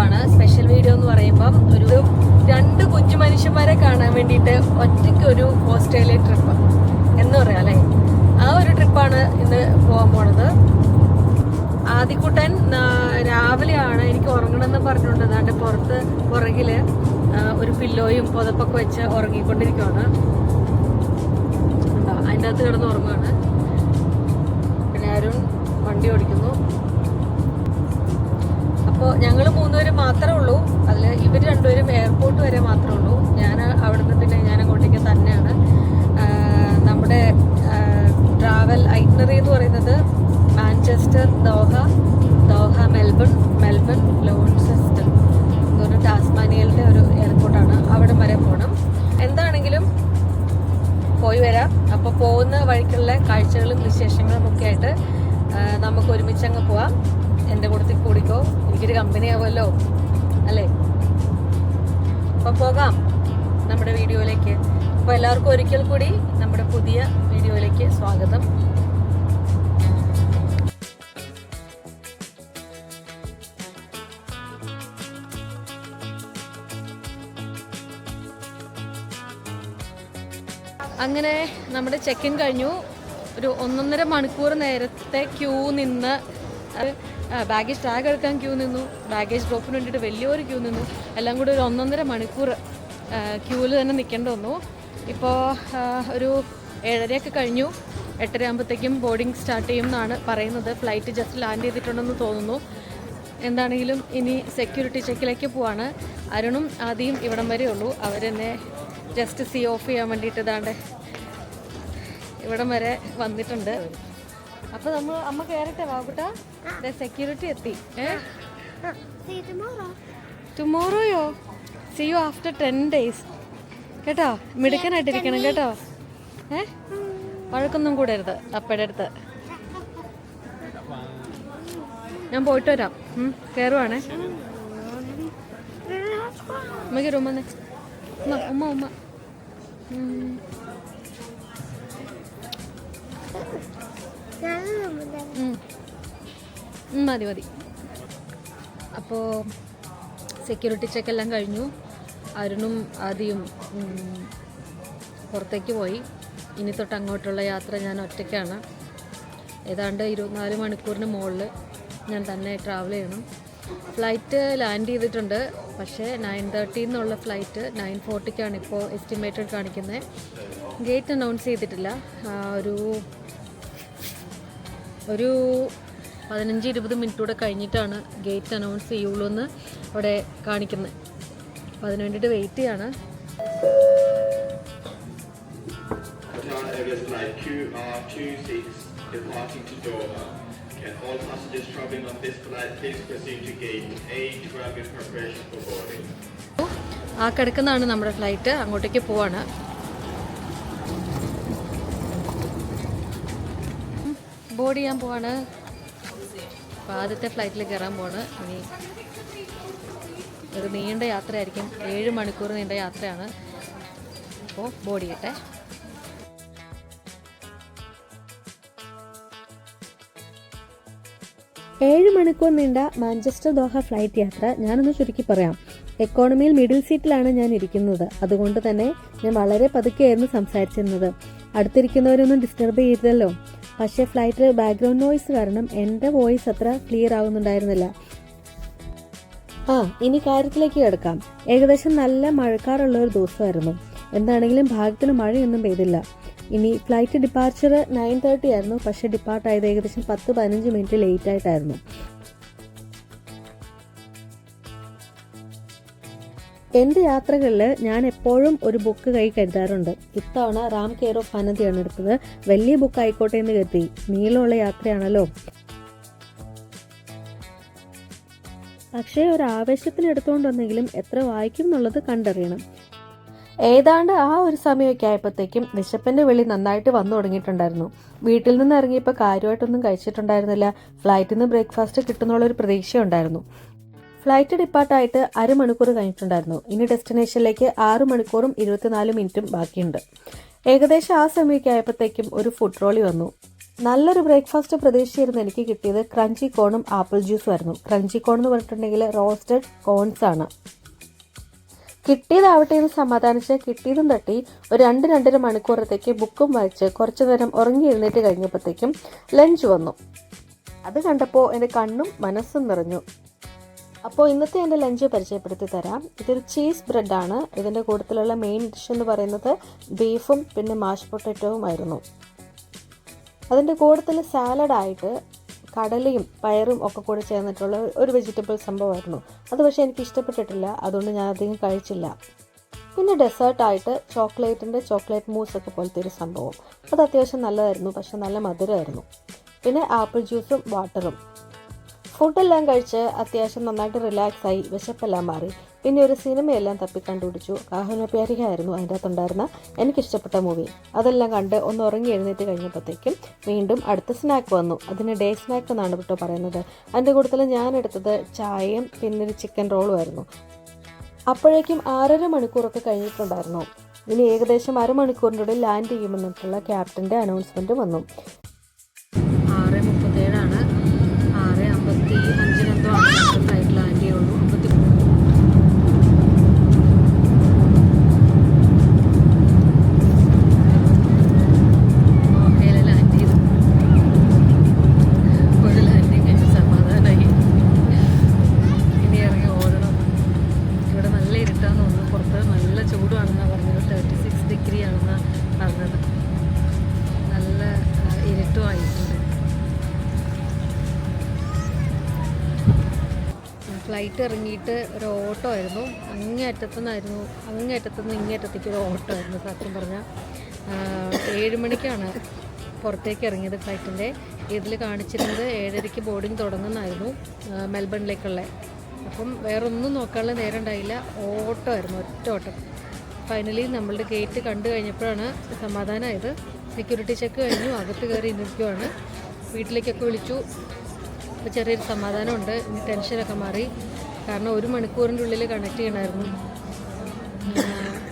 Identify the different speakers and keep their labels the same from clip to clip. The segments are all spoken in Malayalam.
Speaker 1: ആണ്. സ്പെഷ്യൽ വീഡിയോ എന്ന് പറയുമ്പം ഒരു 2 കുഞ്ഞു മനുഷ്യന്മാരെ കാണാൻ വേണ്ടിയിട്ട് ഒറ്റയ്ക്ക് ഒരു ഓസ്ട്രേലിയ ട്രിപ്പ് എന്ന് പറയാം അല്ലേ. ആ ഒരു ട്രിപ്പാണ് ഇന്ന് പോകാൻ പോണത്. ആദിക്കുട്ടൻ രാവിലെയാണ് എനിക്ക് ഉറങ്ങണമെന്ന് പറഞ്ഞുകൊണ്ട് അതാണ്ട് പുറകില് ഒരു പില്ലോയും പുതപ്പൊക്കെ വെച്ച് ഉറങ്ങിക്കൊണ്ടിരിക്കുകയാണ്. അതിൻ്റെ അകത്ത് കിടന്ന് ഉറങ്ങുകയാണ്. പിന്നെ അരുൺ വണ്ടി ഓടിക്കുന്നു. അപ്പോൾ ഞങ്ങൾ 3 പേര് മാത്രമേ ഉള്ളൂ. അതിൽ ഇവർ 2 പേരും എയർപോർട്ട് വരെ മാത്രമേ ഉള്ളൂ. ഞാൻ അവിടുന്ന് പിന്നെ ഞാൻ അങ്ങോട്ടേക്ക് തന്നെയാണ്. നമ്മുടെ ട്രാവൽ ഐറ്റിനറി എന്ന് പറയുന്നത് മാഞ്ചസ്റ്റർ, ദോഹ, മെൽബൺ, ലോൺസെസ്റ്റർ എന്ന് പറഞ്ഞ ടാസ്മാനിയയിലെ ഒരു എയർപോർട്ടാണ്. അവിടെ വരെ പോകണം. എന്താണെങ്കിലും പോയി വരാം. അപ്പോൾ പോകുന്ന വഴിക്കുള്ള കാഴ്ചകളും വിശേഷങ്ങളും ഒക്കെ ആയിട്ട് നമുക്ക് ഒരുമിച്ച് അങ്ങ് പോവാം. എൻ്റെ കൂട്ടത്തിൽ കൂടിക്കോ, എനിക്കൊരു കമ്പനി ആവുമല്ലോ അല്ലേ. അപ്പം പോകാം നമ്മുടെ വീഡിയോയിലേക്ക്. അപ്പോൾ എല്ലാവർക്കും ഒരിക്കൽ കൂടി നമ്മുടെ പുതിയ വീഡിയോയിലേക്ക് സ്വാഗതം. അങ്ങനെ നമ്മുടെ ചെക്ക് ഇൻ കഴിഞ്ഞു. ഒരു 1.5 മണിക്കൂർ നേരത്തെ ക്യൂ നിന്ന് ബാഗേജ് ടാഗ് എടുക്കാൻ ക്യൂ നിന്നു. ബാഗേജ് ഡ്രോപ്പിന് വേണ്ടിയിട്ട് വലിയൊരു ക്യൂ നിന്നു. എല്ലാം കൂടി ഒരു 1.5 മണിക്കൂർ ക്യൂവിൽ തന്നെ നിൽക്കേണ്ടി വന്നു. ഇപ്പോൾ ഒരു 7:30 കഴിഞ്ഞു. 8:30 ആകുമ്പോഴത്തേക്കും ബോർഡിങ് സ്റ്റാർട്ട് ചെയ്യും എന്നാണ് പറയുന്നത്. ഫ്ലൈറ്റ് ജസ്റ്റ് ലാൻഡ് ചെയ്തിട്ടുണ്ടെന്ന് തോന്നുന്നു. എന്താണെങ്കിലും ഇനി സെക്യൂരിറ്റി ചെക്കിലേക്ക് പോവാണ്. അരുണും ആദ്യം ഇവിടം വരെ ഉള്ളൂ. അവരെന്നെ ജസ്റ്റ് സീ ഓഫ് ചെയ്യാൻ വേണ്ടിയിട്ട് ഇതാണ്ട് ഇവിടം വരെ വന്നിട്ടുണ്ട്. അപ്പോൾ അമ്മ കയറട്ടെ വാക്കുട്ട. സെക്യൂരിറ്റി എത്തി. ടുമോറോയോ? സീ യു ആഫ്റ്റർ 10 days കേട്ടോ. മിടുക്കനായിട്ടിരിക്കണം കേട്ടോ. വഴക്കൊന്നും കൂടരുത് അപ്പയുടെ അടുത്ത്. ഞാൻ പോയിട്ട് വരാം. കയറുവാണേ. അമ്മയ്ക്ക് റൂമന്നേ. ഉമ്മ മതി. അപ്പോൾ സെക്യൂരിറ്റി ചെക്കെല്ലാം കഴിഞ്ഞു. അരുണും ആദ്യം പുറത്തേക്ക് പോയി. ഇനി തൊട്ട് അങ്ങോട്ടുള്ള യാത്ര ഞാൻ ഒറ്റയ്ക്കാണ്. ഏതാണ്ട് 24 മണിക്കൂറിന് മുകളിൽ ഞാൻ തന്നെ ട്രാവൽ ചെയ്യണം. ഫ്ലൈറ്റ് ലാൻഡ് ചെയ്തിട്ടുണ്ട്. പക്ഷേ 9:30 എന്നുള്ള ഫ്ലൈറ്റ് 9:40 ഇപ്പോൾ എസ്റ്റിമേറ്റഡ് കാണിക്കുന്നത്. ഗേറ്റ് അനൗൺസ് ചെയ്തിട്ടില്ല. ഒരു 15-20 മിനിറ്റ് കൂടെ കഴിഞ്ഞിട്ടാണ് ഗേറ്റ് അനൗൺസ് ചെയ്യുള്ളൂ എന്ന് അവിടെ കാണിക്കുന്നത്. അപ്പോൾ അതിന് വേണ്ടിയിട്ട് വെയിറ്റ് ചെയ്യാണ്.
Speaker 2: And all passengers traveling on this flight, please proceed to gate 8 travel preparation for boarding.
Speaker 1: ആ കിടക്കുന്നതാണ് നമ്മുടെ ഫ്ലൈറ്റ്. അങ്ങോട്ടേക്ക് പോവാണ്. ബോർഡ് ചെയ്യാൻ പോവാണ്. അപ്പോൾ ആദ്യത്തെ ഫ്ലൈറ്റിൽ കയറാൻ പോവാണ്. ഇനി ഒരു നീണ്ട യാത്രയായിരിക്കും. 7 മണിക്കൂർ നീണ്ട യാത്രയാണ്. അപ്പോൾ ബോർഡ് ചെയ്യട്ടെ.
Speaker 3: 7 മണിക്കൂർ നീണ്ട മാഞ്ചസ്റ്റർ ദോഹ ഫ്ലൈറ്റ് യാത്ര ഞാനൊന്ന് ചുരുക്കി പറയാം. എക്കോണമിയിൽ മിഡിൽ സീറ്റിലാണ് ഞാൻ ഇരിക്കുന്നത്. അതുകൊണ്ട് തന്നെ ഞാൻ വളരെ പതുക്കെയായിരുന്നു സംസാരിച്ചിരുന്നത്. അടുത്തിരിക്കുന്നവരൊന്നും ഡിസ്റ്റർബ് ചെയ്തല്ലോ. പക്ഷേ ഫ്ലൈറ്റിൽ ബാക്ക്ഗ്രൗണ്ട് നോയ്സ് കാരണം എൻ്റെ വോയിസ് അത്ര ക്ലിയർ ആവുന്നുണ്ടായിരുന്നില്ല. ഇനി കാര്യത്തിലേക്ക് കിടക്കാം. ഏകദേശം നല്ല മഴക്കാറുള്ള ഒരു ദിവസമായിരുന്നു. എന്താണെങ്കിലും ഭാഗ്യത്തിന് മഴയൊന്നും പെയ്തില്ല. ഇനി ഫ്ലൈറ്റ് ഡിപ്പാർച്ചർ 9:30 ആയിരുന്നു. പക്ഷേ ഡിപ്പാർട്ടായത് ഏകദേശം 10-15 മിനിറ്റ് ലേറ്റ് ആയിട്ടായിരുന്നു. എൻ്റെ യാത്രകളിൽ ഞാൻ എപ്പോഴും ഒരു ബുക്ക് കൈ കരുതാറുണ്ട്. ഇത്തവണ റാം കെയർ ഓഫ് അനന്തയാണ് എടുത്തത്. വലിയ ബുക്ക് ആയിക്കോട്ടെ എന്ന് കരുതി. നീളമുള്ള യാത്രയാണല്ലോ. പക്ഷേ ഒരു ആവേശത്തിന് എടുത്തുകൊണ്ട് വന്നെങ്കിലും എത്ര വായിക്കും എന്നുള്ളത് കണ്ടറിയണം. ഏതാണ്ട് ആ ഒരു സമയമൊക്കെ ആയപ്പോഴത്തേക്കും വിശപ്പിൻ്റെ വിളി നന്നായിട്ട് വന്നു തുടങ്ങിയിട്ടുണ്ടായിരുന്നു. വീട്ടിൽ നിന്ന് ഇറങ്ങിയപ്പോൾ കാര്യമായിട്ടൊന്നും കഴിച്ചിട്ടുണ്ടായിരുന്നില്ല. ഫ്ലൈറ്റിൽ നിന്ന് ബ്രേക്ക്ഫാസ്റ്റ് കിട്ടുന്നുള്ളൊരു പ്രതീക്ഷയുണ്ടായിരുന്നു. ഫ്ലൈറ്റ് ഡിപ്പാർട്ടായിട്ട് 1/2 മണിക്കൂർ കഴിഞ്ഞിട്ടുണ്ടായിരുന്നു. ഇനി ഡെസ്റ്റിനേഷനിലേക്ക് 6 മണിക്കൂറും 24 മിനിറ്റും ബാക്കിയുണ്ട്. ഏകദേശം ആ സമയമൊക്കെ ആയപ്പോഴത്തേക്കും ഒരു ഫുഡ് ട്രോളി വന്നു. നല്ലൊരു ബ്രേക്ക്ഫാസ്റ്റ് പ്രതീക്ഷിച്ചിരുന്നു എനിക്ക് കിട്ടിയത് ക്രഞ്ചി കോണും ആപ്പിൾ ജ്യൂസും ആയിരുന്നു. ക്രഞ്ചി കോൺ എന്ന് പറഞ്ഞിട്ടുണ്ടെങ്കിൽ റോസ്റ്റഡ് കോൺസ് ആണ്. കിട്ടിയതാവട്ടെ എന്ന് സമാധാനിച്ച് കിട്ടിയതും തട്ടി ഒരു 2-2.5 മണിക്കൂറത്തേക്ക് ബുക്കും വായിച്ച് കുറച്ചു നേരം ഉറങ്ങി എഴുന്നേറ്റ് കഴിഞ്ഞപ്പോഴത്തേക്കും ലഞ്ച് വന്നു. അത് കണ്ടപ്പോൾ എൻ്റെ കണ്ണും മനസ്സും നിറഞ്ഞു. അപ്പോൾ ഇന്നത്തെ എൻ്റെ ലഞ്ച് പരിചയപ്പെടുത്തി തരാം. ഇതൊരു ചീസ് ബ്രെഡാണ്. ഇതിൻ്റെ കൂട്ടത്തിലുള്ള മെയിൻ ഡിഷ് എന്ന് പറയുന്നത് ബീഫും പിന്നെ മാഷ് പൊട്ടറ്റോവും ആയിരുന്നു. അതിൻ്റെ കൂട്ടത്തിൽ സാലഡായിട്ട് കടലയും പയറും ഒക്കെ കൂടെ ചേർന്നിട്ടുള്ള ഒരു വെജിറ്റബിൾ സംഭവമായിരുന്നു. അത് പക്ഷേ എനിക്ക് ഇഷ്ടപ്പെട്ടിട്ടില്ല, അതുകൊണ്ട് ഞാൻ അധികം കഴിച്ചില്ല. പിന്നെ ഡെസേർട്ടായിട്ട് ചോക്ലേറ്റ് മൂസൊക്കെ പോലത്തെ ഒരു സംഭവം. അത് അത്യാവശ്യം നല്ലതായിരുന്നു, പക്ഷെ നല്ല മധുരമായിരുന്നു. പിന്നെ ആപ്പിൾ ജ്യൂസും വാട്ടറും. ഫുഡെല്ലാം കഴിച്ച് അത്യാവശ്യം നന്നായിട്ട് റിലാക്സായി, വിശപ്പെല്ലാം മാറി. പിന്നെ ഒരു സിനിമയെല്ലാം തപ്പി കണ്ടുപിടിച്ചു. കാഹന പ്യാരിയായിരുന്നു അതിൻ്റെ അകത്തുണ്ടായിരുന്ന എനിക്കിഷ്ടപ്പെട്ട മൂവി. അതെല്ലാം കണ്ട് ഒന്ന് ഉറങ്ങി എഴുന്നേറ്റ് കഴിഞ്ഞപ്പോഴത്തേക്കും വീണ്ടും അടുത്ത സ്നാക്ക് വന്നു. അതിന് ഡേ സ്നാക്ക് എന്നാണ് കേട്ടോ പറയുന്നത്. അതിൻ്റെ കൂട്ടത്തിൽ ഞാൻ എടുത്തത് ചായയും പിന്നെ ഒരു ചിക്കൻ റോളും ആയിരുന്നു. അപ്പോഴേക്കും 6.5 മണിക്കൂറൊക്കെ കഴിഞ്ഞിട്ടുണ്ടായിരുന്നു. ഇനി ഏകദേശം അരമണിക്കൂറിൻ്റെ ഉള്ളിൽ ലാൻഡ് ചെയ്യുമെന്നിട്ടുള്ള ക്യാപ്റ്റൻ്റെ അനൗൺസ്മെൻറ്റ് വന്നു.
Speaker 1: 6:37 6:55 ഫ്ലൈറ്റ് ലാൻഡ് ചെയ്യുള്ളൂ. ഓഹേല ലാൻഡ് ചെയ്തു. ഒരു ലാൻഡിങ് കഴിഞ്ഞ് സമാധാനമായി. ഇനി ഇറങ്ങി ഓടണം. ഇവിടെ നല്ല ഇരുട്ടാന്ന് തോന്നുന്നു. പുറത്ത് നല്ല ചൂടാണെന്നാണ് പറഞ്ഞത്. 36 ഡിഗ്രി ആണെന്നാണ് പറഞ്ഞത്. നല്ല ഇരുട്ടുമായിട്ടുണ്ട്. ഫ്ലൈറ്റ് ഇറങ്ങിയിട്ട് ഒരു ഓട്ടോ ആയിരുന്നു. അങ്ങേയറ്റത്തുനിന്ന് ഇങ്ങേറ്റത്തേക്ക് ഒരു ഓട്ടോ ആയിരുന്നു. സത്യം പറഞ്ഞാൽ 7 മണിക്കാണ് പുറത്തേക്ക് ഇറങ്ങിയത് ഫ്ലൈറ്റിൻ്റെ. ഇതിൽ കാണിച്ചിരുന്നത് 7:30 ബോർഡിങ് തുടങ്ങുന്നതായിരുന്നു മെൽബണിലേക്കുള്ള. അപ്പം വേറെ ഒന്നും നോക്കാനുള്ള നേരം ഉണ്ടായില്ല. ഓട്ടോ ആയിരുന്നു, ഒറ്റ ഓട്ടം. ഫൈനലി നമ്മളുടെ ഗേറ്റ് കണ്ടു കഴിഞ്ഞപ്പോഴാണ് സമാധാനമായത്. സെക്യൂരിറ്റി ചെക്ക് കഴിഞ്ഞു, അകത്ത് കയറി ഇരിക്കുവാണ്. വീട്ടിലേക്കൊക്കെ വിളിച്ചു. അപ്പോൾ ചെറിയൊരു സമാധാനമുണ്ട്. ഇനി ടെൻഷനൊക്കെ മാറി. കാരണം 1 മണിക്കൂറിൻ്റെ ഉള്ളിൽ കണക്ട് ചെയ്യണമായിരുന്നു.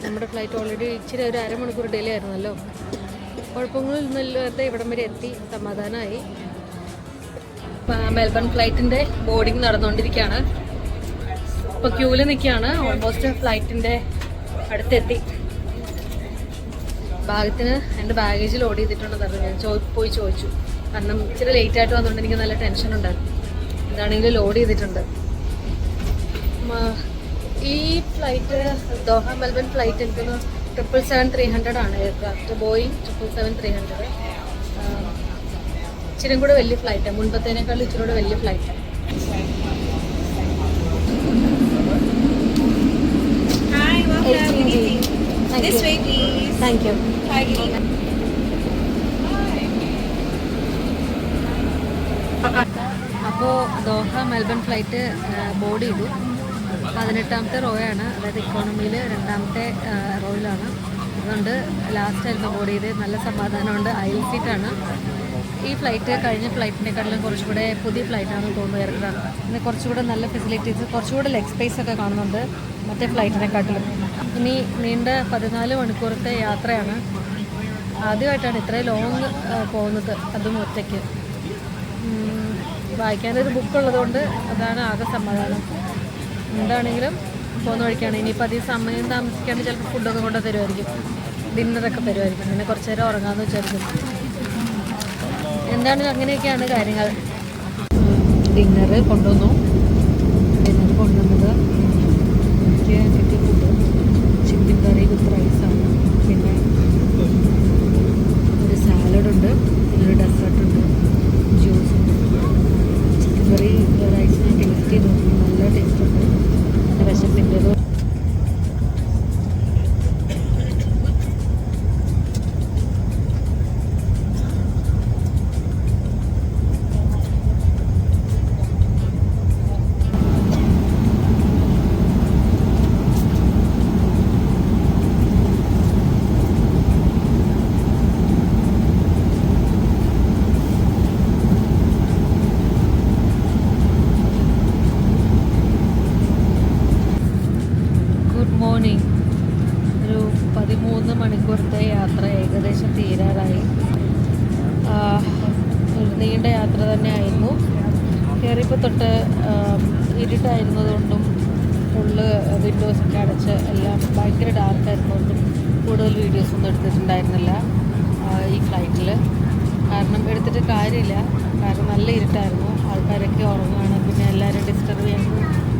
Speaker 1: നമ്മുടെ ഫ്ലൈറ്റ് ഓൾറെഡി ഇച്ചിരി ഒരു അരമണിക്കൂർ ഡിലേ ആയിരുന്നല്ലോ. കുഴപ്പങ്ങളില്ലാതെ ഇവിടം വരെ എത്തി, സമാധാനമായി. മെൽബൺ ഫ്ലൈറ്റിൻ്റെ ബോർഡിങ് നടന്നുകൊണ്ടിരിക്കുകയാണ്. ഇപ്പോൾ ക്യൂവിൽ നിൽക്കുകയാണ്. ഓൾമോസ്റ്റ് ഫ്ലൈറ്റിൻ്റെ അടുത്തെത്തി. ഭാഗ്യത്തിന് എൻ്റെ ബാഗേജ് ലോഡ് ചെയ്തിട്ടുണ്ടെന്ന് ഞാൻ പോയി ചോദിച്ചു. കാരണം ഇച്ചിരി ലേറ്റായിട്ട് വന്നുകൊണ്ട് എനിക്ക് നല്ല ടെൻഷൻ ഉണ്ടായിരുന്നു. എന്താണെങ്കിലും ലോഡ് ചെയ്തിട്ടുണ്ട്. ഈ ഫ്ലൈറ്റ് ദോഹ മെൽബൺ ഫ്ലൈറ്റ് എനിക്കൊന്ന് 777-300 ആണ് എയർക്രാഫ്റ്റ്. ബോയിങ് 777-300. ഇച്ചിരി കൂടെ വലിയ ഫ്ലൈറ്റാണ്, മുൻപത്തേനേക്കാളും ഇച്ചിരി കൂടെ വലിയ ഫ്ലൈറ്റാണ്.
Speaker 4: Hi, welcome. Good evening. This way, please.
Speaker 1: Thank you.
Speaker 4: Hi, good evening.
Speaker 1: അപ്പോൾ ദോഹ മെൽബൺ ഫ്ലൈറ്റ് ബോർഡ് ചെയ്തു. 18ാമത്തെ റോയാണ്, അതായത് ഇക്കോണമിയിൽ 2ാമത്തെ റോയിലാണ്. അതുകൊണ്ട് ലാസ്റ്റായിരുന്നു ബോർഡ് ചെയ്ത്. നല്ല സമാധാനമുണ്ട്. അയൽ സീറ്റാണ്. ഈ ഫ്ലൈറ്റ് കഴിഞ്ഞ ഫ്ലൈറ്റിനെക്കാട്ടിലും കുറച്ചുകൂടെ പുതിയ ഫ്ലൈറ്റാണെന്ന് തോന്നുന്നു എയർക്രാഫ്റ്റ്. പിന്നെ കുറച്ചുകൂടെ നല്ല ഫെസിലിറ്റീസ്, കുറച്ചുകൂടെ ലെഗ് സ്പേസ് ഒക്കെ കാണുന്നുണ്ട് മറ്റേ ഫ്ലൈറ്റിനെക്കാട്ടിലും. ഇനി നീണ്ട 14 മണിക്കൂറത്തെ യാത്രയാണ്. ആദ്യമായിട്ടാണ് ഇത്രയും ലോങ് പോകുന്നത്, അതും ഒറ്റയ്ക്ക്. വായിക്കാനൊരു ബുക്കുള്ളതുകൊണ്ട് അതാണ് ആകെ സമാധാനം. എന്താണെങ്കിലും പോകുന്ന വഴിക്കാണ്. ഇനിയിപ്പോൾ അധികം സമയം താമസിക്കാണ്ട് ചിലപ്പോൾ ഫുഡൊക്കെ കൊണ്ട് തരുമായിരിക്കും, ഡിന്നറൊക്കെ തരുമായിരിക്കും. പിന്നെ കുറച്ച് നേരം ഉറങ്ങാമെന്ന് വിചാരിക്കും. എന്താണെങ്കിലും അങ്ങനെയൊക്കെയാണ് കാര്യങ്ങൾ. ഡിന്നർ കൊണ്ടുവന്നത് എനിക്ക് കിട്ടിയ ഫുഡ് ചിക്കൻ കറി വിത്ത് റൈസാണ്. പിന്നെ ഒരു സാലഡുണ്ട്, പിന്നെ ഒരു ഡെസേർട്ടുണ്ട്, ജ്യൂസുണ്ട്. ചിക്കൻ കറി റൈസ് ഞാൻ ടേസ്റ്റ് ചെയ്ത് നോക്കി, നല്ല ടേസ്റ്റുണ്ട്. എൻ്റെ വിശപ്പിൻ്റെത് മോർണിംഗ്. ഒരു 13 മണിക്കൂറത്തെ യാത്ര ഏകദേശം തീരാറായി. ഒരു നീണ്ട യാത്ര തന്നെയായിരുന്നു. കയറിയപ്പോൾ തൊട്ട് ഇരുട്ടായിരുന്നതുകൊണ്ടും ഫുള്ള് വിൻഡോസൊക്കെ അടച്ച് എല്ലാം ഭയങ്കര ഡാർക്കായിരുന്നതുകൊണ്ടും കൂടുതൽ വീഡിയോസൊന്നും എടുത്തിട്ടുണ്ടായിരുന്നില്ല ഈ ഫ്ലൈറ്റിൽ. കാരണം എടുത്തിട്ട് കാര്യമില്ല, കാരണം നല്ല ഇരുട്ടായിരുന്നു, ആൾക്കാരൊക്കെ ഉറങ്ങുകയാണ്, പിന്നെ എല്ലാവരും ഡിസ്റ്റർബ് ചെയ്യാൻ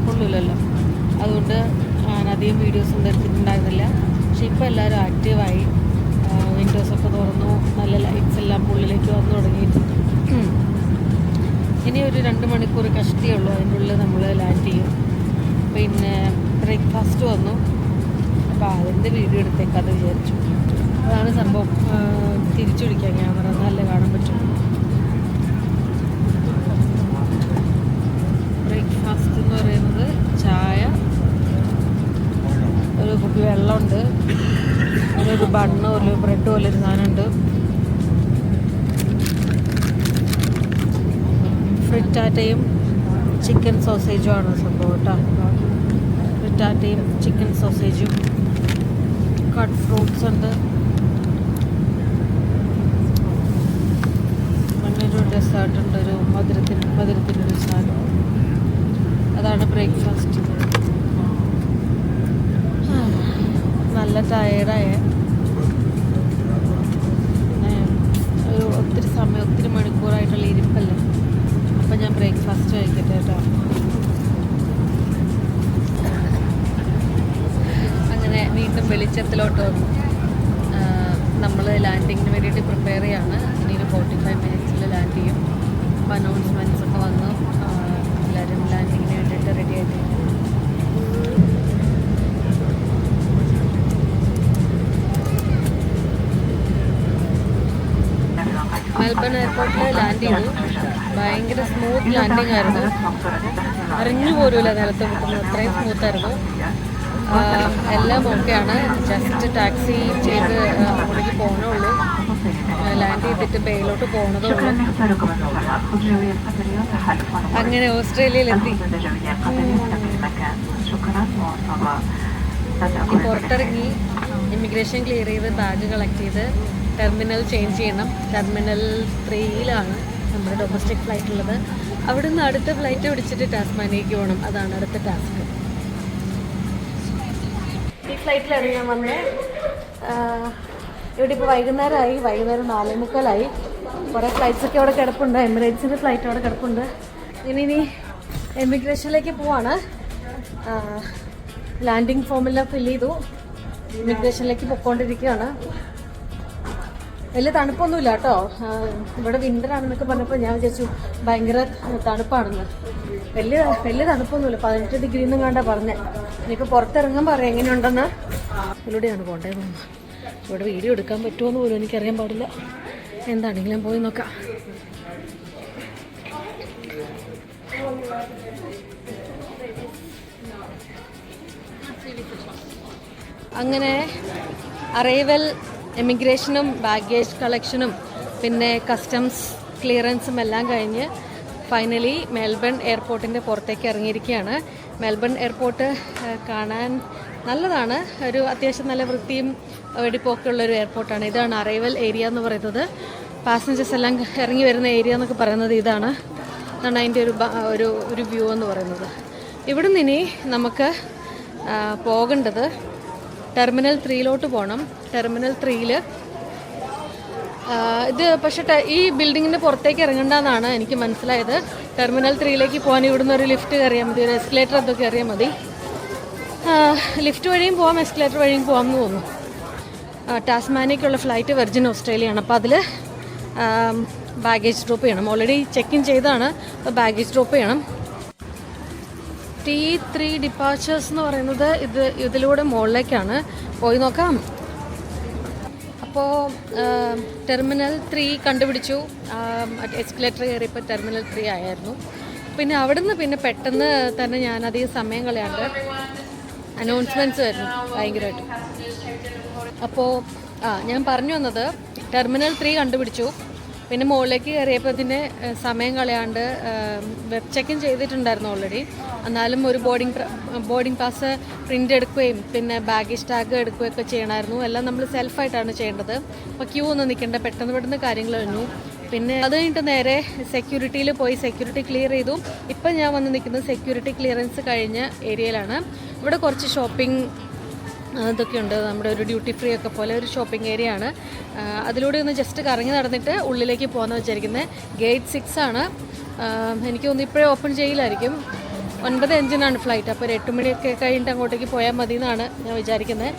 Speaker 1: കൊള്ളില്ലല്ലോ. അതുകൊണ്ട് ഞാനധികം വീഡിയോസൊന്നും എടുത്തിട്ടുണ്ടായിരുന്നില്ല. പക്ഷെ ഇപ്പോൾ എല്ലാവരും ആക്റ്റീവായി, വിൻഡോസൊക്കെ തുറന്നു, നല്ല ലൈറ്റ്സ് എല്ലാം ഉള്ളിലേക്ക് വന്നു തുടങ്ങിയിട്ടുണ്ട്. ഇനി ഒരു 2 മണിക്കൂർ കഷ്ടിയേ ഉള്ളൂ, അതിൻ്റെ ഉള്ളിൽ നമ്മൾ ലാൻഡ് ചെയ്യും. പിന്നെ ബ്രേക്ക്ഫാസ്റ്റ് വന്നു, അപ്പോൾ അതിൻ്റെ വീഡിയോ എടുത്തേക്കാതെ വിചാരിച്ചു. അതാണ് സംഭവം. തിരിച്ചു പിടിക്കാം ക്യാമറ, നല്ല കാണാൻ പറ്റും. ബ്രേക്ക്ഫാസ്റ്റ് എന്ന് പറയുന്നത് ചായ, ഒരു കുപ്പി വെള്ളമുണ്ട്, ഒരു ബണ്ണ് ഒരു ബ്രെഡ് പോലെ ഒരു സാധനമുണ്ട്, ഫ്രിറ്റാറ്റയും ചിക്കൻ സോസേജും ആണ് സംഭവം കേട്ടോ. ഫ്രിറ്റാറ്റയും ചിക്കൻ സോസേജും, കട്ട് ഫ്രൂട്ട്സ് ഉണ്ട്, അങ്ങനൊരു ഡെസേർട്ട് ഉണ്ട്, ഒരു മധുരത്തിൻ്റെ ഒരു സാധനം. അതാണ് ബ്രേക്ക്ഫാസ്റ്റ്. നല്ല ടയേർഡായ, ഒരു ഒത്തിരി മണിക്കൂറായിട്ടുള്ള ഇരിപ്പല്ലേ. അപ്പം ഞാൻ ബ്രേക്ക്ഫാസ്റ്റ് കഴിക്കട്ടെ കേട്ടോ. അങ്ങനെ വീണ്ടും വെളിച്ചത്തിലോട്ട് വന്നു. നമ്മൾ ലാൻഡിങ്ങിന് വേണ്ടിയിട്ട് പ്രിപ്പയർ ചെയ്യാണ്. ഇനി ഒരു 45 മിനിറ്റ്സിൽ ലാൻഡ് ചെയ്യും. അപ്പോൾ അനൗൺസ്മെൻറ്റ്സ് ഒക്കെ വന്നു, എല്ലാവരും ലാൻഡിങ്ങിന് വേണ്ടിയിട്ട് റെഡി ആയിട്ട്. മെൽബൺ എയർപോർട്ടിൽ ലാൻഡ് ചെയ്തു. ഭയങ്കര സ്മൂത്ത് ലാൻഡിങ് ആയിരുന്നു, അറിഞ്ഞു പോലുമില്ല നിലത്ത് മുട്ടുന്നത്, അത്രയും സ്മൂത്തായിരുന്നു. എല്ലാം ഓക്കെയാണ്. ജസ്റ്റ് ടാക്സി ചെയ്ത് അങ്ങോട്ടേക്ക് പോകണുള്ളൂ. ലാൻഡ് ചെയ്തിട്ട് ബേയിലോട്ട് പോകണതേ ഉള്ളൂ. അങ്ങനെ ഓസ്ട്രേലിയയിലെത്തി. പുറത്തിറങ്ങി ഇമിഗ്രേഷൻ ക്ലിയർ ചെയ്ത് ബാഗ് കളക്ട് ചെയ്ത് ടെർമിനൽ ചേഞ്ച് ചെയ്യണം. ടെർമിനൽ 3യിലാണ് നമ്മുടെ ഡൊമസ്റ്റിക് ഫ്ലൈറ്റ് ഉള്ളത്. അവിടെ നിന്ന് അടുത്ത ഫ്ലൈറ്റ് പിടിച്ചിട്ട് ടാസ്മാനിയയ്ക്ക് പോകണം. അതാണ് അടുത്ത ടാസ്ക്. ഈ ഫ്ലൈറ്റിലാണ് ഞാൻ വന്നത്. ഇവിടെ ഇപ്പോൾ വൈകുന്നേരമായി, വൈകുന്നേരം 4:45. കുറേ ഫ്ലൈറ്റ്സൊക്കെ അവിടെ കിടപ്പുണ്ട്. എമിറേറ്റ്സിൻ്റെ ഫ്ലൈറ്റ് അവിടെ കിടപ്പുണ്ട്. ഇനി എമിഗ്രേഷനിലേക്ക് പോവാണ്. ലാൻഡിങ് ഫോമെല്ലാം ഫില്ല് ചെയ്തു, ഇമിഗ്രേഷനിലേക്ക് പൊയ്ക്കൊണ്ടിരിക്കുകയാണ്. വലിയ തണുപ്പൊന്നുമില്ല കേട്ടോ. ഇവിടെ വിൻ്റർ ആണെന്നൊക്കെ പറഞ്ഞപ്പോൾ ഞാൻ വിചാരിച്ചു ഭയങ്കര തണുപ്പാണെന്ന്. വലിയ തണുപ്പൊന്നുമില്ല, 18 ഡിഗ്രി എന്നും കണ്ടാ പറഞ്ഞത്. ഇനിയിപ്പോൾ പുറത്തിറങ്ങാൻ പറയാം എങ്ങനെയുണ്ടെന്ന്. ഇതിലൂടെയാണ് പോകേണ്ടത് തോന്നുന്നു. ഇവിടെ വീഡിയോ എടുക്കാൻ പറ്റുമോയെന്ന് പോലും എനിക്കറിയാൻ പാടില്ല. എന്താണെങ്കിലും പോയി നോക്കാം. അങ്ങനെ അറൈവൽ, എമിഗ്രേഷനും ബാഗേജ് കളക്ഷനും പിന്നെ കസ്റ്റംസ് ക്ലിയറൻസും എല്ലാം കഴിഞ്ഞ് ഫൈനലി മെൽബൺ എയർപോർട്ടിൻ്റെ പുറത്തേക്ക് ഇറങ്ങിയിരിക്കുകയാണ്. മെൽബൺ എയർപോർട്ട് കാണാൻ നല്ലതാണ്. ഒരു അത്യാവശ്യം നല്ല വൃത്തിയും വെടിപ്പൊക്കെയുള്ളൊരു എയർപോർട്ടാണ്. ഇതാണ് അറൈവൽ ഏരിയ എന്ന് പറയുന്നത്. പാസഞ്ചേഴ്സ് എല്ലാം ഇറങ്ങി വരുന്ന ഏരിയ എന്നൊക്കെ പറയുന്നത് ഇതാണ്. അതിൻ്റെ ഒരു വ്യൂ എന്ന് പറയുന്നത്. ഇവിടെ നിന്ന് ഇനി നമുക്ക് പോകേണ്ടത് ടെർമിനൽ 3യിലോട്ട് പോകണം. ടെർമിനൽ 3യിൽ ഇത് പക്ഷേ ഈ ബിൽഡിങ്ങിൻ്റെ പുറത്തേക്ക് ഇറങ്ങണ്ടെന്നാണ് എനിക്ക് മനസ്സിലായത്. ടെർമിനൽ 3യിലേക്ക് പോകാൻ ഇവിടുന്ന് ഒരു ലിഫ്റ്റ് കയറിയാൽ മതി, ഒരു എസ്കലേറ്റർ അതൊക്കെ കയറിയാൽ മതി. ലിഫ്റ്റ് വഴിയും പോകാം, എസ്കലേറ്റർ വഴിയും പോകാമെന്ന് തോന്നുന്നു. ടാസ്മാനിയക്കുള്ള ഫ്ലൈറ്റ് വെർജിൻ ഓസ്ട്രേലിയയാണ്. അപ്പോൾ അതിൽ ബാഗേജ് ഡ്രോപ്പ് ചെയ്യണം. ഓൾറെഡി ചെക്ക് ഇൻ ചെയ്താണ്, അപ്പോൾ ബാഗേജ് ഡ്രോപ്പ് ചെയ്യണം. T3 ഡിപ്പാച്ചേഴ്സ് എന്ന് പറയുന്നത് ഇതിലൂടെ മുകളിലേക്കാണ്. പോയി നോക്കാം. അപ്പോൾ ടെർമിനൽ 3 കണ്ടുപിടിച്ചു. എസ്കലേറ്റർ കയറിയപ്പോൾ ടെർമിനൽ 3 ആയിരുന്നു. പിന്നെ അവിടുന്ന് പിന്നെ പെട്ടെന്ന് തന്നെ ഞാൻ അധികം സമയം കളയാണ്ട് അനൗൺസ്മെൻറ്റ്സ് വരുന്നു ഭയങ്കരമായിട്ട്. അപ്പോൾ ഞാൻ പറഞ്ഞു വന്നത് ടെർമിനൽ 3 കണ്ടുപിടിച്ചു. പിന്നെ മുകളിലേക്ക് കയറിയപ്പോൾ ഇതിൻ്റെ സമയം കളയാണ്ട് വെബ് ചെക്ക് ഇൻ ചെയ്തിട്ടുണ്ടായിരുന്നു ഓൾറെഡി. എന്നാലും ഒരു ബോർഡിംഗ് പാസ് പ്രിൻ്റ് എടുക്കുകയും പിന്നെ ബാഗേജ് ടാഗ് എടുക്കുകയൊക്കെ ചെയ്യണമായിരുന്നു. എല്ലാം നമ്മൾ സെൽഫായിട്ടാണ് ചെയ്യേണ്ടത്. അപ്പോൾ ക്യൂ ഒന്നും നിൽക്കേണ്ട, പെട്ടെന്ന് കാര്യങ്ങൾ കഴിഞ്ഞു. പിന്നെ അത് കഴിഞ്ഞിട്ട് നേരെ സെക്യൂരിറ്റിയിൽ പോയി സെക്യൂരിറ്റി ക്ലിയർ ചെയ്തു. ഇപ്പം ഞാൻ വന്ന് നിൽക്കുന്നത് സെക്യൂരിറ്റി ക്ലിയറൻസ് കഴിഞ്ഞ ഏരിയയിലാണ്. ഇവിടെ കുറച്ച് ഷോപ്പിംഗ് ഇതൊക്കെ ഉണ്ട്, നമ്മുടെ ഒരു ഡ്യൂട്ടി ഫ്രീ ഒക്കെ പോലെ ഒരു ഷോപ്പിംഗ് ഏരിയ ആണ്. അതിലൂടെ ഒന്ന് ജസ്റ്റ് കറങ്ങി നടന്നിട്ട് ഉള്ളിലേക്ക് പോകുന്ന വെച്ചിരിക്കുന്നത്. ഗേറ്റ് 6 ആണ്. എനിക്ക് തോന്നുന്നു ഇപ്പോഴേ ഓപ്പൺ ചെയ്യില്ലായിരിക്കും. 9:05 ഫ്ലൈറ്റ്. അപ്പോൾ ഒരു 8 മണിയൊക്കെ കഴിഞ്ഞിട്ട് അങ്ങോട്ടേക്ക് പോയാൽ മതി എന്നാണ് ഞാൻ വിചാരിക്കുന്നത്.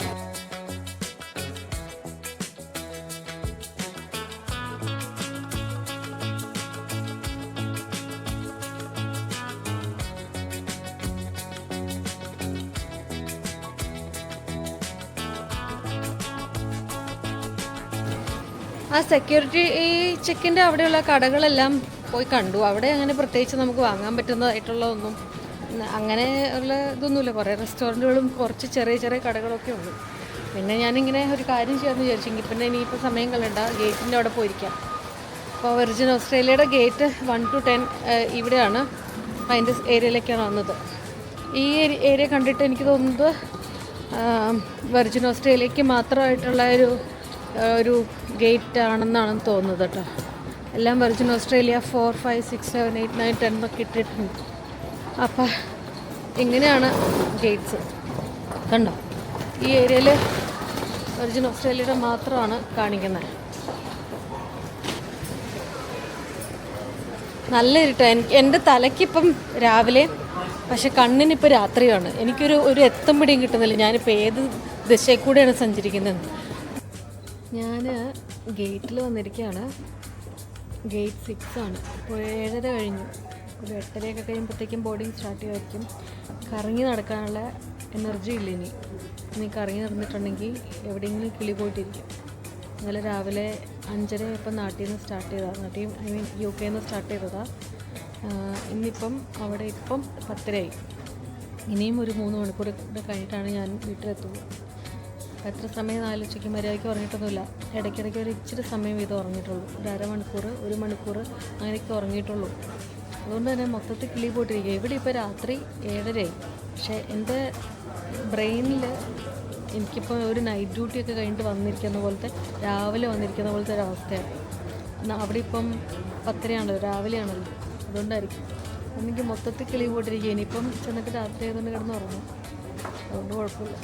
Speaker 1: ആ സെക്യൂരിറ്റി ഈ ചെക്കിൻ്റെ അവിടെയുള്ള കടകളെല്ലാം പോയി കണ്ടു. അവിടെ അങ്ങനെ പ്രത്യേകിച്ച് നമുക്ക് വാങ്ങാൻ പറ്റുന്നതായിട്ടുള്ളതൊന്നും അങ്ങനെ ഉള്ള ഇതൊന്നുമില്ല. കുറേ റെസ്റ്റോറൻറ്റുകളും കുറച്ച് ചെറിയ ചെറിയ കടകളൊക്കെ ഉള്ളൂ. പിന്നെ ഞാനിങ്ങനെ ഒരു കാര്യം ചെയ്യാമെന്ന് വിചാരിച്ചെങ്കിൽ പിന്നെ ഇനിയിപ്പോൾ സമയം കളയണ്ട, ഗേറ്റിൻ്റെ അവിടെ പോയിരിക്കാം. അപ്പോൾ വെർജിൻ ഓസ്ട്രേലിയയുടെ ഗേറ്റ് 1 to 10 ഇവിടെയാണ്. അപ്പോൾ അതിൻ്റെ ഏരിയയിലേക്കാണ് വന്നത്. ഈ ഏരിയ കണ്ടിട്ട് എനിക്ക് തോന്നുന്നത് വെർജിൻ ഓസ്ട്രേലിയക്ക് മാത്രമായിട്ടുള്ള ഒരു ഗേറ്റ് ആണെന്നാണ് തോന്നുന്നത് കേട്ടോ. എല്ലാം വെർജിൻ ഓസ്ട്രേലിയ 4, 5, 6, 7, 8, 9, 10 എന്നൊക്കെ ഇട്ടിട്ടുണ്ട്. അപ്പം ഇങ്ങനെയാണ് ഗേറ്റ്സ്. കണ്ടോ, ഈ ഏരിയയിൽ വെർജിൻ ഓസ്ട്രേലിയയുടെ മാത്രമാണ് കാണിക്കുന്നത്. നല്ല ഇരുട്ടാണ്. എൻ്റെ തലയ്ക്കിപ്പം രാവിലെ, പക്ഷെ കണ്ണിനിപ്പോൾ രാത്രിയാണ്. എനിക്കൊരു എത്തും പിടിയും കിട്ടുന്നില്ല ഞാനിപ്പോൾ ഏത് ദിശയിൽ കൂടെയാണ് സഞ്ചരിക്കുന്നത്. ഞാൻ ഗേറ്റിൽ വന്നിരിക്കുകയാണ്. ഗേറ്റ് 6 ആണ്. ഇപ്പോൾ 7:30 കഴിഞ്ഞു. ഒരു 8:30 കഴിയുമ്പോഴത്തേക്കും ബോർഡിങ് സ്റ്റാർട്ട് ചെയ്യുമായിരിക്കും. കറങ്ങി നടക്കാനുള്ള എനർജി ഇല്ല ഇനി കറങ്ങി നടന്നിട്ടുണ്ടെങ്കിൽ എവിടെയെങ്കിലും കിളി പോയിട്ടിരിക്കും. ഇന്നലെ രാവിലെ 5:30 ഇപ്പം നാട്ടിൽ നിന്ന് സ്റ്റാർട്ട് ചെയ്തതാണ്. UK നിന്ന് സ്റ്റാർട്ട് ചെയ്തതാണ്. ഇന്നിപ്പം അവിടെ ഇപ്പം 10:30 ഇനിയും ഒരു 3 മണിക്കൂർ കൂടെ കഴിഞ്ഞിട്ടാണ് ഞാൻ വീട്ടിലെത്തുള്ളൂ. എത്ര സമയം ആലോചിക്കും, മര്യാദയ്ക്ക് ഉറങ്ങിയിട്ടൊന്നുമില്ല. ഇടയ്ക്കിടയ്ക്ക് ഒരു ഇച്ചിരി സമയം ഇത് ഉറങ്ങിയിട്ടുള്ളൂ. ഒരു അരമണിക്കൂർ 1 മണിക്കൂർ അങ്ങനെയൊക്കെ ഉറങ്ങിയിട്ടുള്ളൂ. അതുകൊണ്ട് തന്നെ മൊത്തത്തിൽ കിളി പോയിട്ടിരിക്കുക. ഇവിടെ ഇപ്പോൾ രാത്രി 7:30. പക്ഷേ എൻ്റെ ബ്രെയിനിൽ എനിക്കിപ്പോൾ ഒരു നൈറ്റ് ഡ്യൂട്ടിയൊക്കെ കഴിഞ്ഞിട്ട് വന്നിരിക്കുന്ന പോലത്തെ, രാവിലെ വന്നിരിക്കുന്ന പോലത്തെ ഒരു അവസ്ഥയാണ്. അവിടെ ഇപ്പം 10:30 രാവിലെയാണല്ലോ. അതുകൊണ്ടായിരിക്കും എനിക്ക് മൊത്തത്തിൽ കിളി പോയിട്ടിരിക്കുക. ഇനിയിപ്പം ചെന്നിട്ട് രാത്രി ആയതുകൊണ്ട് കിടന്ന് ഉറങ്ങും. അതുകൊണ്ട് കുഴപ്പമില്ല.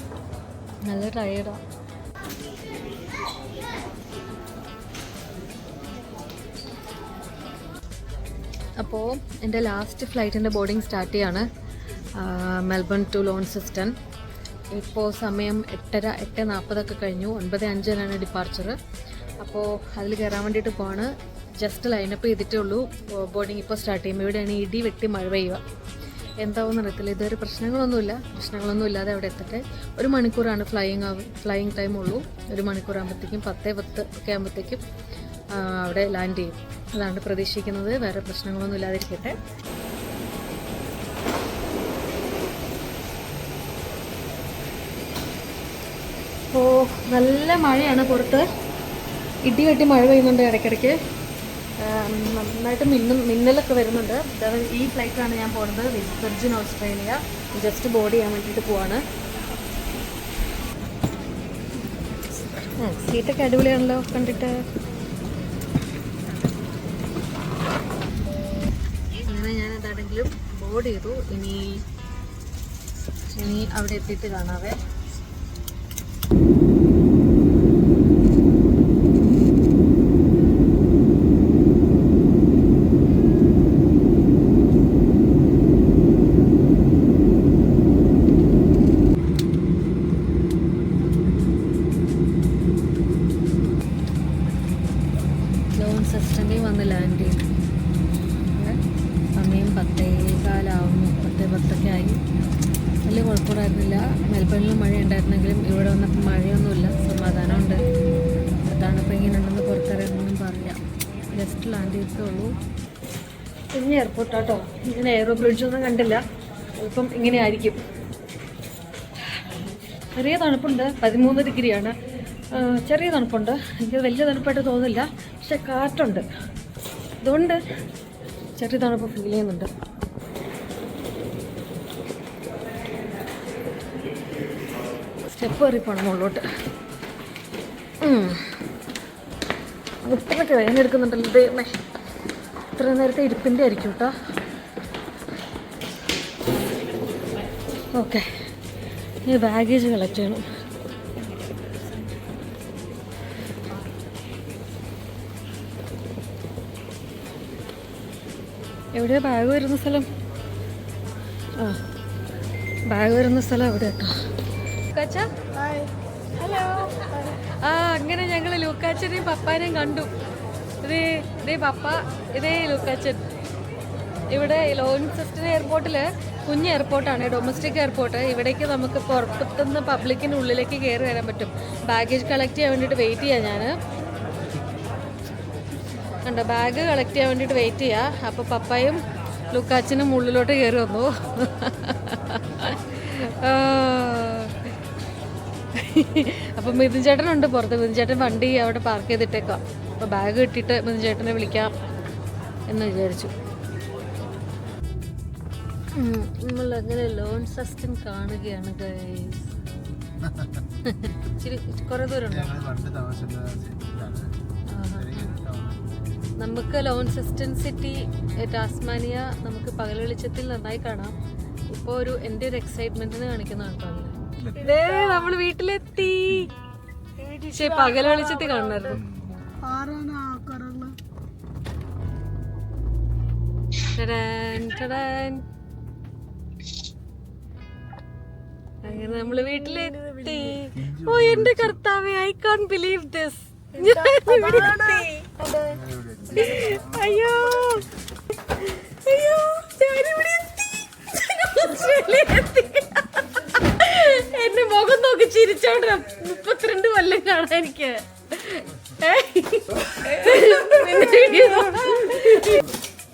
Speaker 1: നല്ല ടയേർഡാണ്. അപ്പോൾ എൻ്റെ ലാസ്റ്റ് ഫ്ലൈറ്റിൻ്റെ ബോർഡിങ് സ്റ്റാർട്ട് ചെയ്യാണ്. Melbourne to Launceston. ഇപ്പോൾ സമയം 8:40 കഴിഞ്ഞു. 9:05 ഡിപ്പാർച്ചർ. അപ്പോൾ അതിൽ കയറാൻ വേണ്ടിയിട്ട് പോവാണ്. ജസ്റ്റ് ലൈനപ്പ് ചെയ്തിട്ടേ ഉള്ളൂ. ബോർഡിങ് ഇപ്പോൾ സ്റ്റാർട്ട് ചെയ്യും. ഇവിടെയാണ് ഇടി വെട്ടി മഴ പെയ്യുക. എന്താവും അറിയത്തില്ല. ഇതുവരെ പ്രശ്നങ്ങളൊന്നും ഇല്ലാതെ അവിടെ എത്തട്ടെ. 1 മണിക്കൂറാണ് ഫ്ലൈയിങ് ടൈം ഉള്ളൂ. 1 മണിക്കൂറാകുമ്പോഴത്തേക്കും 10:10 ഒക്കെ ആകുമ്പോഴത്തേക്കും അവിടെ ലാൻഡ് ചെയ്യും. അതാണ് പ്രതീക്ഷിക്കുന്നത്. വേറെ പ്രശ്നങ്ങളൊന്നും ഇല്ലാതിരിക്കട്ടെ. അപ്പോൾ നല്ല മഴയാണ് പുറത്ത്. ഇടിവെട്ടി മഴ പെയ്യുന്നുണ്ട് ഇടയ്ക്കിടയ്ക്ക്. നന്നായിട്ട് മിന്നലൊക്കെ വരുന്നുണ്ട്. ഈ ഫ്ലൈറ്റിലാണ് ഞാൻ പോകുന്നത്. Virgin Australia. ജസ്റ്റ് ബോർഡ് ചെയ്യാൻ വേണ്ടിയിട്ട് പോവാണ്. സീറ്റൊക്കെ അടിപൊളിയാണല്ലോ കണ്ടിട്ട്. അങ്ങനെ ഞാൻ എന്താണെങ്കിലും ബോർഡ് ചെയ്തു. ഇനി അവിടെ എത്തിയിട്ട് കാണാവേ. ലോൺസിസ്റ്റണിൽ വന്ന് ലാൻഡ് ചെയ്തു. സമയം 10:15 ആവുന്നു. 10:10 ആയി. വലിയ കുഴപ്പമുണ്ടായിരുന്നില്ല. മെൽബണിൽ മഴ ഉണ്ടായിരുന്നെങ്കിലും ഇവിടെ വന്നപ്പോൾ മഴയൊന്നുമില്ല. സമാധാനമുണ്ട്. തണുപ്പ് ഇങ്ങനെ ഉണ്ടെന്ന് പുറത്തിറങ്ങുമെന്നും പറയാം. ജസ്റ്റ് ലാൻഡ് ചെയ്തേ ഉള്ളൂ. പിന്നെ എയർപോർട്ടാട്ടോ. ഇങ്ങനെ എയറോ ബ്രിഡ്ജൊന്നും കണ്ടില്ല. ഇപ്പം ഇങ്ങനെ ആയിരിക്കും. ചെറിയ തണുപ്പുണ്ട്. 13 ഡിഗ്രിയാണ്. ചെറിയ തണുപ്പുണ്ട്. എനിക്ക് വലിയ തണുപ്പായിട്ട് തോന്നില്ല. പക്ഷെ കാറ്റുണ്ട്. അതുകൊണ്ട് ചെറിയ തണുപ്പ് ഫീൽ ചെയ്യുന്നുണ്ട്. സ്റ്റെപ്പ് കയറി പോകണം മുകളിലോട്ട്. മുട്ടിനൊക്കെ വേദന എടുക്കുന്നുണ്ടല്ലോ ദൈവമേ. ഇത്ര നേരത്തെ ഇരിപ്പിൻ്റെ ആയിരിക്കും കേട്ടോ. ഓക്കെ, ഈ ബാഗേജ് കളക്ട് ചെയ്യണം. എവിടെയാ ബാഗ് വരുന്ന സ്ഥലം? ആ, ബാഗ് വരുന്ന സ്ഥലം അവിടെ കേട്ടോ. ലൂക്കാച്ച, ആ അങ്ങനെ ഞങ്ങൾ ലൂക്കാച്ചനെയും പപ്പാനെയും കണ്ടു. ഇതേ പപ്പ, ഇതേ ലൂക്കാച്ചൻ. ഇവിടെ ലോൻസെസ്റ്റൻ എയർപോർട്ടിൽ കുഞ്ഞ് എയർപോർട്ടാണ്, ഡൊമസ്റ്റിക് എയർപോർട്ട്. ഇവിടേക്ക് നമുക്ക് പുറത്തുനിന്ന് പബ്ലിക്കിന് ഉള്ളിലേക്ക് കയറി വരാൻ പറ്റും. ബാഗേജ് കളക്ട് ചെയ്യാൻ വേണ്ടിയിട്ട് വെയിറ്റ് ചെയ്യാം. ഞാൻ കണ്ടോ, ബാഗ് കളക്ട് ചെയ്യാൻ വേണ്ടിയിട്ട് വെയിറ്റ് ചെയ്യാം. അപ്പോൾ പപ്പായും ലൂക്കാച്ചനും ഉള്ളിലോട്ട് കയറി വന്നു. അപ്പം മിഥുൻ ചേട്ടനുണ്ട് പുറത്ത്. മിഥുൻ ചേട്ടൻ വണ്ടി അവിടെ പാർക്ക് ചെയ്തിട്ടേക്കാം. അപ്പോൾ ബാഗ് കിട്ടിയിട്ട് മിഥുൻ ചേട്ടനെ വിളിക്കാം എന്ന് വിചാരിച്ചു. നമ്മൾ അങ്ങനെ ലോൻസെസ്റ്റൻ കാണുകയാണ് ഗൈസ്. കുറേ ദൂരം നമുക്ക് ലോൻസെസ്റ്റൻ സിറ്റി ടാസ്മാനിയ നമുക്ക് പകൽ വെളിച്ചത്തിൽ നന്നായി കാണാം. ഇപ്പോൾ എൻ്റെ ഒരു എക്സൈറ്റ്മെന്റിന് കാണിക്കുന്നതാണ് കേട്ടോ. ഇതേ നമ്മൾ വീട്ടിലെത്തി. പക്ഷേ പകൽ വെളിച്ചത്തിൽ കാണണമായിരുന്നു. അങ്ങനെ നമ്മള് വീട്ടിലെത്തി. ഓ എന്റെ കർത്താവേ, ഐ കാൺ ബിലീവ് ദിസ്. അയ്യോ അയ്യോ, ഞാനിവിടെ എത്തി. എന്റെ മുഖം നോക്കി ചിരിച്ചോണ്ട് 32 കൊല്ലം കാണാൻ എനിക്ക്.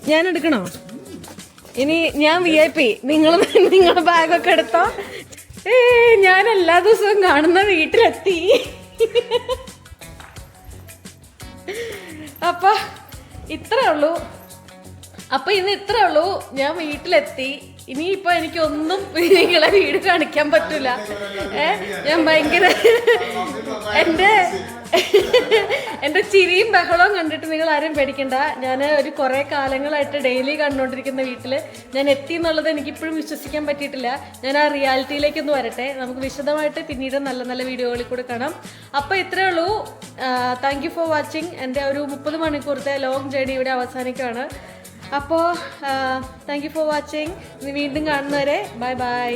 Speaker 1: ഞാൻ എടുക്കണോ? ഇനി ഞാൻ VIP, നിങ്ങളുടെ ബാഗൊക്കെ എടുത്തോ. ഞാൻ എല്ലാ ദിവസവും കാണുന്ന വീട്ടിലെത്തി. അപ്പൊ ഇത്രേ ഉള്ളൂ. ഇന്ന് ഇത്രേ ഉള്ളൂ. ഞാൻ വീട്ടിലെത്തി. ഇനിയിപ്പോ എനിക്കൊന്നും നിങ്ങളെ വീട് കാണിക്കാൻ പറ്റൂല. ഞാൻ ഭയങ്കര എന്റെ ചിരിയും ബഹളവും കണ്ടിട്ട് നിങ്ങൾ ആരും പേടിക്കണ്ട. ഞാൻ ഒരു കുറെ കാലങ്ങളായിട്ട് ഡെയിലി കണ്ടുകൊണ്ടിരിക്കുന്ന വീട്ടിൽ ഞാൻ എത്തി എന്നുള്ളത് എനിക്കിപ്പോഴും വിശ്വസിക്കാൻ പറ്റിയിട്ടില്ല. ഞാൻ ആ റിയാലിറ്റിയിലേക്കൊന്ന് വരട്ടെ. നമുക്ക് വിശദമായിട്ട് പിന്നീട് നല്ല നല്ല വീഡിയോകളിൽ കൂടെ കാണാം. അപ്പോൾ ഇത്രേ ഉള്ളൂ. Thank you for watching. എൻ്റെ ഒരു 30 മണിക്കൂറത്തെ ലോങ് ജേർണി ഇവിടെ അവസാനിക്കുകയാണ്. അപ്പോൾ താങ്ക് യു ഫോർ വാച്ചിങ്. വീണ്ടും കാണുന്നവരെ ബൈ ബൈ.